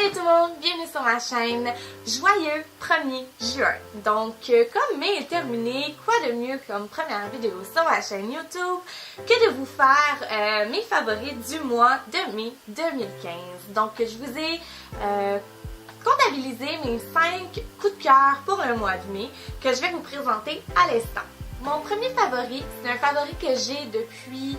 Salut tout le monde, bienvenue sur ma chaîne. Joyeux 1er juin. Donc, comme mai est terminé, quoi de mieux comme première vidéo sur ma chaîne YouTube que de vous faire mes favoris du mois de mai 2015. Donc, je vous ai comptabilisé mes 5 coups de cœur pour le mois de mai que je vais vous présenter à l'instant. Mon premier favori, c'est un favori que j'ai depuis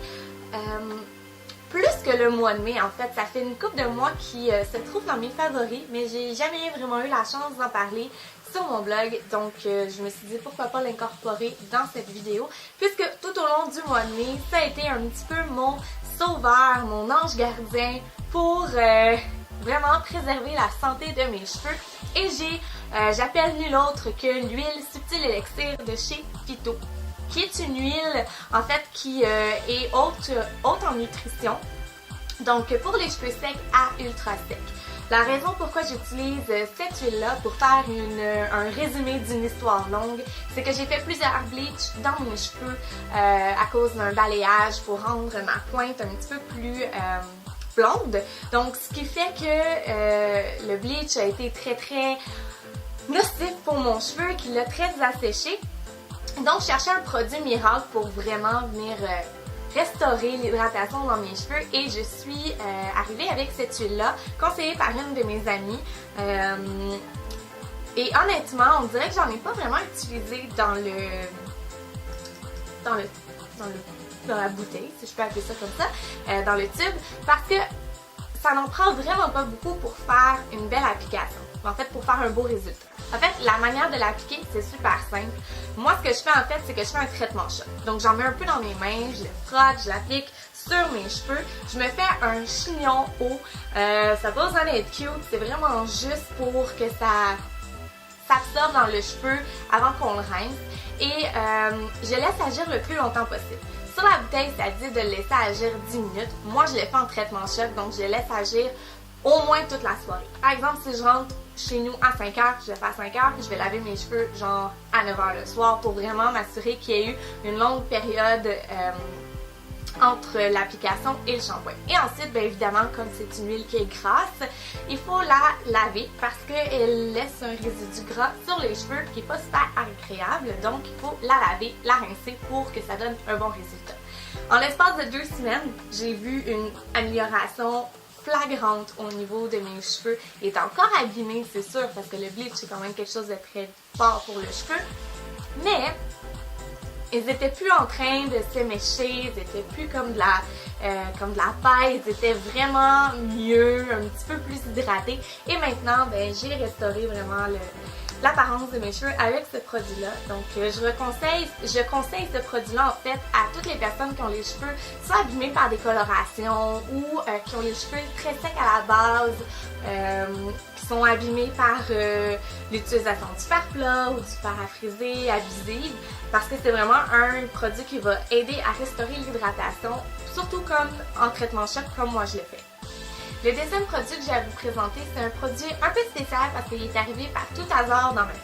plus que le mois de mai. En fait, ça fait une couple de mois qui se trouve dans mes favoris, mais j'ai jamais vraiment eu la chance d'en parler sur mon blog, donc je me suis dit pourquoi pas l'incorporer dans cette vidéo, puisque tout au long du mois de mai, ça a été un petit peu mon sauveur, mon ange gardien pour vraiment préserver la santé de mes cheveux. Et j'appelle nul autre que l'huile Subtil Elixir de chez Phyto, qui est une huile en fait qui est haute en nutrition, donc pour les cheveux secs à ultra secs. La raison pourquoi j'utilise cette huile-là pour faire un résumé d'une histoire longue, c'est que j'ai fait plusieurs bleachs dans mes cheveux à cause d'un balayage pour rendre ma pointe un petit peu plus blonde. Donc ce qui fait que le bleach a été très nocif pour mon cheveu, qui l'a très asséché. Donc, je cherchais un produit miracle pour vraiment venir restaurer l'hydratation dans mes cheveux, et je suis arrivée avec cette huile-là, conseillée par une de mes amies. Et honnêtement, on dirait que j'en ai pas vraiment utilisé dans la bouteille, si je peux appeler ça comme ça, dans le tube, parce que ça n'en prend vraiment pas beaucoup pour faire une belle application. En fait, pour faire un beau résultat. En fait, la manière de l'appliquer, c'est super simple. Moi, ce que je fais en fait, c'est que je fais un traitement choc. Donc, j'en mets un peu dans mes mains, je le frotte, je l'applique sur mes cheveux. Je me fais un chignon haut. Ça n'a pas besoin d'être cute, c'est vraiment juste pour que ça s'absorbe dans le cheveu avant qu'on le rince. Et je laisse agir le plus longtemps possible. Sur la bouteille, ça dit de le laisser agir 10 minutes. Moi, je le fais en traitement choc, donc je le laisse agir au moins toute la soirée. Par exemple, si je rentre chez nous à 5h, je le fais à 5h, puis je vais laver mes cheveux genre à 9h le soir pour vraiment m'assurer qu'il y ait eu une longue période entre l'application et le shampoing. Et ensuite, bien évidemment, comme c'est une huile qui est grasse, il faut la laver parce qu'elle laisse un résidu gras sur les cheveux qui n'est pas super agréable. Donc, il faut la laver, la rincer pour que ça donne un bon résultat. En l'espace de 2 semaines, j'ai vu une amélioration flagrante au niveau de mes cheveux. Il est encore abîmé, c'est sûr, parce que le bleach c'est quand même quelque chose de très fort pour le cheveu, mais ils n'étaient plus en train de s'émécher, ils n'étaient plus comme de la paille, ils étaient vraiment mieux, un petit peu plus hydratés. Et maintenant, ben, j'ai restauré vraiment l'apparence de mes cheveux avec ce produit-là. Donc, je conseille ce produit-là en fait à toutes les personnes qui ont les cheveux soit abîmés par des colorations ou qui ont les cheveux très secs à la base, qui sont abîmés par l'utilisation du fer plat ou du fer à friser abusif, parce que c'est vraiment un produit qui va aider à restaurer l'hydratation, surtout comme en traitement choc comme moi je le fais. Le deuxième produit que j'ai à vous présenter, c'est un produit un peu spécial parce qu'il est arrivé par tout hasard dans ma vie.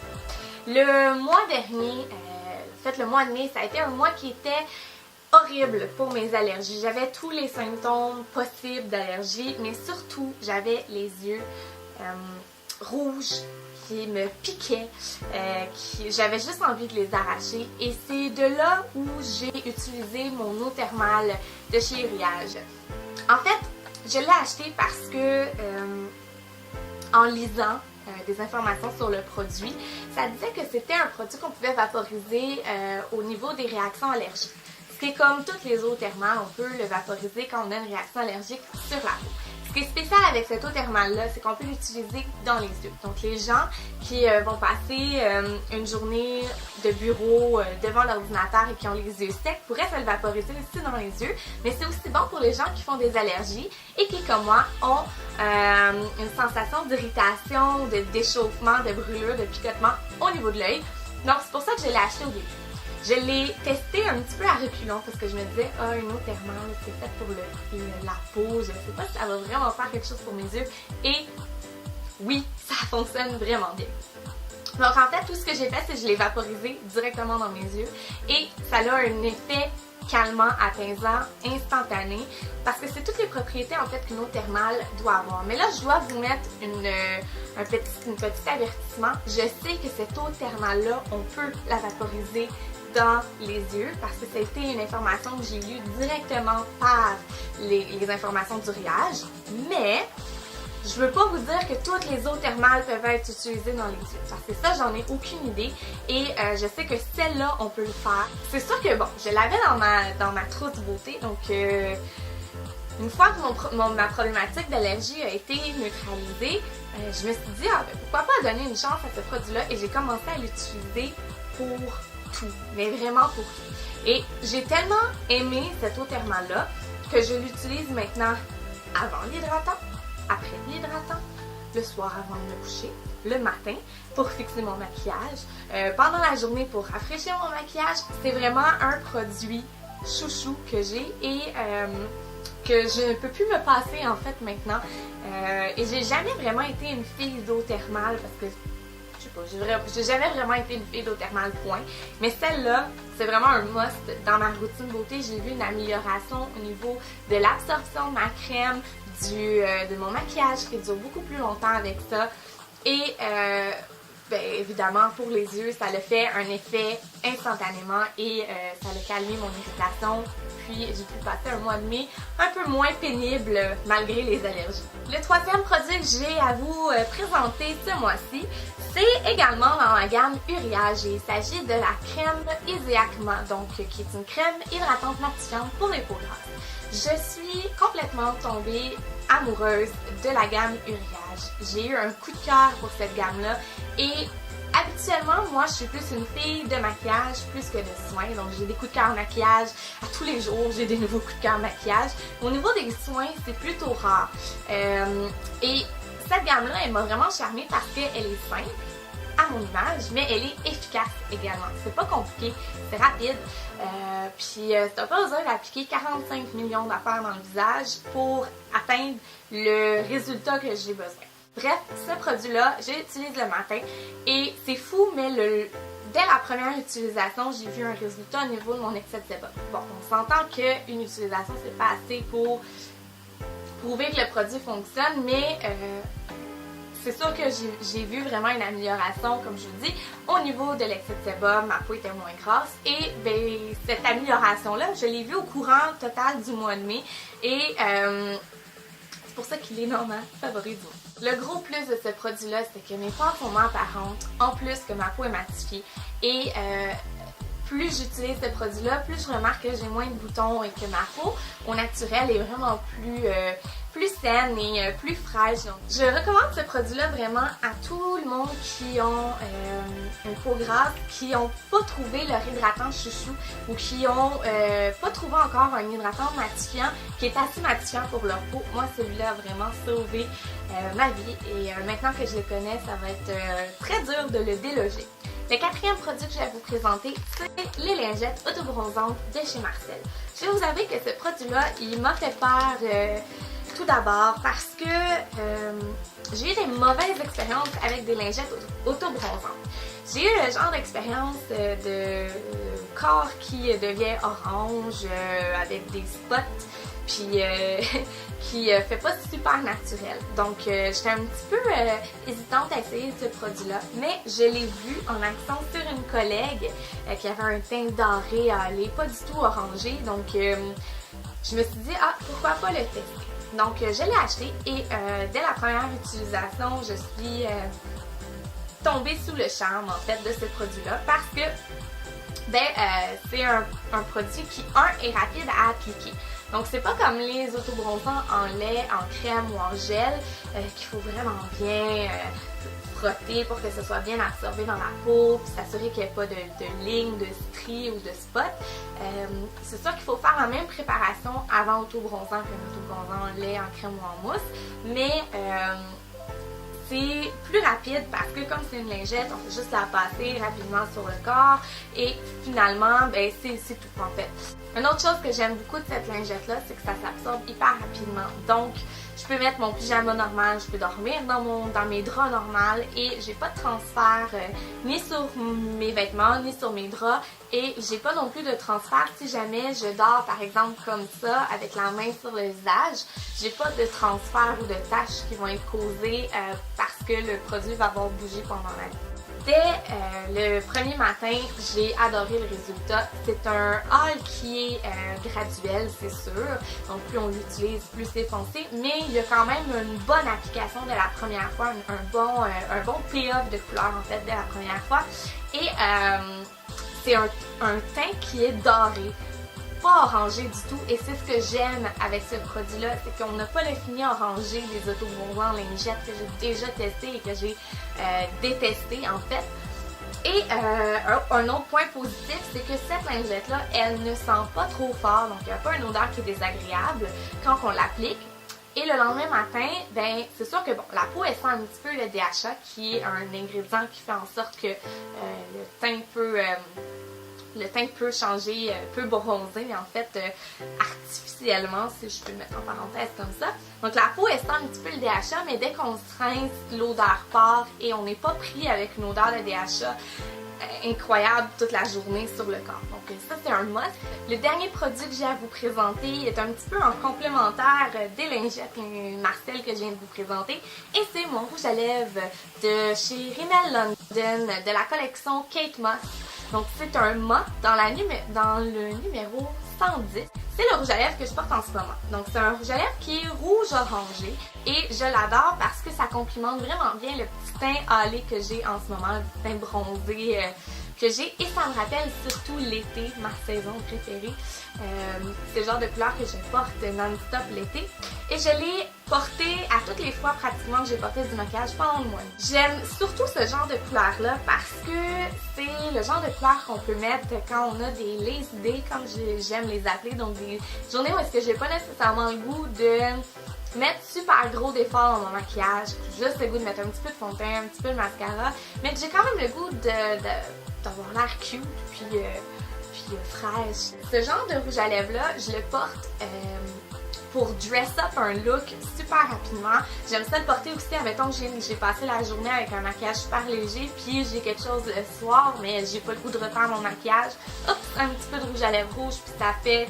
Le mois dernier, en fait le mois de mai, ça a été un mois qui était horrible pour mes allergies. J'avais tous les symptômes possibles d'allergie, mais surtout j'avais les yeux rouges qui me piquaient, j'avais juste envie de les arracher, et c'est de là où j'ai utilisé mon eau thermale de chez Uriage. En fait, je l'ai acheté parce que en lisant des informations sur le produit, ça disait que c'était un produit qu'on pouvait vaporiser au niveau des réactions allergiques. C'est comme toutes les eaux thermales, on peut le vaporiser quand on a une réaction allergique sur la peau. Ce qui est spécial avec cette eau thermale-là, c'est qu'on peut l'utiliser dans les yeux. Donc les gens qui vont passer une journée de bureau devant l'ordinateur et qui ont les yeux secs pourraient se le vaporiser aussi dans les yeux. Mais c'est aussi bon pour les gens qui font des allergies et qui, comme moi, ont une sensation d'irritation, de déchauffement, de brûlure, de picotement au niveau de l'œil. Donc c'est pour ça que je l'ai acheté au début. Je l'ai testé un petit peu à reculons parce que je me disais, ah, une eau thermale, c'est fait pour la peau, je ne sais pas si ça va vraiment faire quelque chose pour mes yeux. Et oui, ça fonctionne vraiment bien. Donc en fait, tout ce que j'ai fait, c'est que je l'ai vaporisé directement dans mes yeux et ça a un effet calmant, apaisant, instantané, parce que c'est toutes les propriétés en fait qu'une eau thermale doit avoir. Mais là, je dois vous mettre un petit avertissement. Je sais que cette eau thermale-là, on peut la vaporiser dans les yeux parce que ça a été une information que j'ai lue directement par les informations du riage, mais je veux pas vous dire que toutes les eaux thermales peuvent être utilisées dans les yeux parce que ça, j'en ai aucune idée et je sais que celle-là, on peut le faire. C'est sûr que bon, je l'avais dans ma trousse beauté, donc une fois que ma problématique d'allergie a été neutralisée, je me suis dit, ah, ben, pourquoi pas donner une chance à ce produit-là et j'ai commencé à l'utiliser pour tout, mais vraiment pour tout. Et j'ai tellement aimé cette eau thermale-là que je l'utilise maintenant avant l'hydratant, après l'hydratant, le soir avant de me coucher, le matin pour fixer mon maquillage, pendant la journée pour rafraîchir mon maquillage. C'est vraiment un produit chouchou que j'ai et que je ne peux plus me passer en fait maintenant. Et j'ai jamais vraiment été une fille d'eau thermale parce que j'ai jamais vraiment été une fille d'eau thermale, point. Mais celle-là, c'est vraiment un must dans ma routine beauté. J'ai vu une amélioration au niveau de l'absorption de ma crème, de mon maquillage qui dure beaucoup plus longtemps avec ça. Et ben, évidemment, pour les yeux, ça le fait un effet instantanément et ça a calmé mon irritation. Puis j'ai pu passer un mois de mai un peu moins pénible malgré les allergies. Le troisième produit que j'ai à vous présenter ce mois-ci, c'est également dans la gamme Uriage et il s'agit de la crème Isiacma, donc qui est une crème hydratante matifiante pour les peaux grasses. Je suis complètement tombée amoureuse de la gamme Uriage. J'ai eu un coup de cœur pour cette gamme-là et habituellement, moi, je suis plus une fille de maquillage plus que de soins. Donc, j'ai des coups de cœur maquillage. À tous les jours, j'ai des nouveaux coups de cœur maquillage. Au niveau des soins, c'est plutôt rare. Et cette gamme-là, elle m'a vraiment charmée parce qu'elle est simple à mon image, mais elle est efficace également. C'est pas compliqué, c'est rapide. Puis, t'as pas besoin d'appliquer 45 millions d'affaires dans le visage pour atteindre le résultat que j'ai besoin. Bref, ce produit-là, je l'utilise le matin et c'est fou, mais dès la première utilisation, j'ai vu un résultat au niveau de mon excès de sébum. Bon, on s'entend qu'une utilisation, c'est pas assez pour prouver que le produit fonctionne, mais c'est sûr que j'ai vu vraiment une amélioration, comme je vous dis, au niveau de l'excès de sébum, ma peau était moins grasse et ben, cette amélioration-là, je l'ai vue au courant total du mois de mai et c'est pour ça qu'il est dans ma favori du mois. Le gros plus de ce produit-là, c'est que mes pores sont moins apparentes, en plus que ma peau est matifiée. Et plus j'utilise ce produit-là, plus je remarque que j'ai moins de boutons et que ma peau, au naturel, est vraiment plus saine et plus fraîche. Donc, je recommande ce produit-là vraiment à tout le monde qui ont une peau grasse, qui n'ont pas trouvé leur hydratant chouchou ou qui n'ont pas trouvé encore un hydratant matifiant qui est assez matifiant pour leur peau. Moi, celui-là a vraiment sauvé ma vie et maintenant que je le connais, ça va être très dur de le déloger. Le quatrième produit que je vais vous présenter, c'est les lingettes autobronzantes de chez Marcel. Je vais vous avouer que ce produit-là, il m'a fait peur tout d'abord parce que j'ai eu des mauvaises expériences avec des lingettes autobronzantes. J'ai eu le genre d'expérience de corps qui devient orange avec des spots puis qui fait pas super naturel. Donc j'étais un petit peu hésitante à essayer ce produit-là, mais je l'ai vu en accent sur une collègue qui avait un teint doré, elle est pas du tout orangé, donc je me suis dit, ah, pourquoi pas le tester. Donc je l'ai acheté et dès la première utilisation, je suis tombée sous le charme en fait de ce produit-là parce que c'est un produit qui, est rapide à appliquer. Donc c'est pas comme les autobronzants en lait, en crème ou en gel qu'il faut vraiment bien frotter pour que ce soit bien absorbé dans la peau, puis s'assurer qu'il n'y ait pas de lignes, de stries ou de spots. C'est sûr qu'il faut faire la même préparation avant autobronzant qu'un autobronzant en lait, en crème ou en mousse, mais c'est plus rapide parce que comme c'est une lingette, on fait juste la passer rapidement sur le corps et finalement, ben, c'est tout en fait. Une autre chose que j'aime beaucoup de cette lingette-là, c'est que ça s'absorbe hyper rapidement. Donc, Je peux mettre mon pyjama normal, je peux dormir dans mes draps normaux et j'ai pas de transfert ni sur mes vêtements ni sur mes draps et j'ai pas non plus de transfert si jamais je dors par exemple comme ça avec la main sur le visage. J'ai pas de transfert ou de taches qui vont être causées parce que le produit va avoir bougé pendant la nuit. Dès le premier matin, j'ai adoré le résultat. C'est un hall qui est graduel, c'est sûr. Donc plus on l'utilise, plus c'est foncé. Mais il y a quand même une bonne application dès la première fois, un bon payoff de couleur en fait dès la première fois. Et c'est un teint qui est doré. Pas orangé du tout et c'est ce que j'aime avec ce produit là, c'est qu'on n'a pas le fini orangé des autobronzants lingettes que j'ai déjà testé et que j'ai détesté en fait. Et un autre point positif, c'est que cette lingette là, elle ne sent pas trop fort, donc il n'y a pas une odeur qui est désagréable quand on l'applique. Et le lendemain matin, ben c'est sûr que bon, la peau elle sent un petit peu le DHA qui est un ingrédient qui fait en sorte que le teint peut changer, peut bronzer en fait artificiellement, si je peux le mettre en parenthèse comme ça. Donc la peau elle sent un petit peu le DHA, mais dès qu'on se rince, l'odeur part et on n'est pas pris avec une odeur de DHA incroyable toute la journée sur le corps. Donc ça c'est un must. Le dernier produit que j'ai à vous présenter est un petit peu en complémentaire des lingettes Marcel que je viens de vous présenter et c'est mon rouge à lèvres de chez Rimmel London de la collection Kate Moss. Donc c'est un mat dans le numéro 110. C'est le rouge à lèvres que je porte en ce moment. Donc c'est un rouge à lèvres qui est rouge orangé et je l'adore parce que ça complimente vraiment bien le petit teint hâlé que j'ai en ce moment, le petit teint bronzé que j'ai et ça me rappelle surtout l'été, ma saison préférée. C'est le genre de couleur que je porte non-stop l'été et je l'ai porté à toutes les fois pratiquement que j'ai porté du maquillage pendant le mois. J'aime surtout ce genre de couleur là parce que c'est le genre de couleur qu'on peut mettre quand on a des lazy days comme j'aime les appeler, donc des journées où est-ce que j'ai pas nécessairement le goût de mettre super gros d'efforts dans mon maquillage, juste le goût de mettre un petit peu de fond de teint, un petit peu de mascara, mais que j'ai quand même le goût d'avoir l'air cute puis fraîche. Ce genre de rouge à lèvres là, je le porte pour dress up un look super rapidement. J'aime ça le porter aussi, admettons que j'ai passé la journée avec un maquillage super léger puis j'ai quelque chose le soir mais j'ai pas le goût de refaire mon maquillage. Oups, un petit peu de rouge à lèvres rouge puis ça fait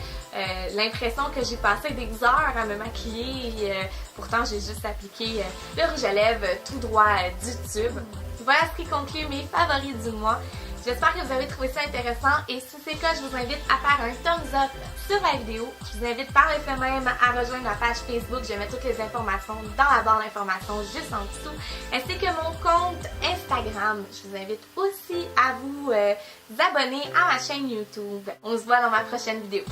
l'impression que j'ai passé des heures à me maquiller et pourtant j'ai juste appliqué le rouge à lèvres tout droit du tube. Voilà ce qui conclut mes favoris du mois. J'espère que vous avez trouvé ça intéressant et si c'est le cas, je vous invite à faire un thumbs up sur la vidéo. Je vous invite par le fait même à rejoindre ma page Facebook. Je mets toutes les informations dans la barre d'informations juste en dessous, ainsi que mon compte Instagram. Je vous invite aussi à vous abonner à ma chaîne YouTube. On se voit dans ma prochaine vidéo.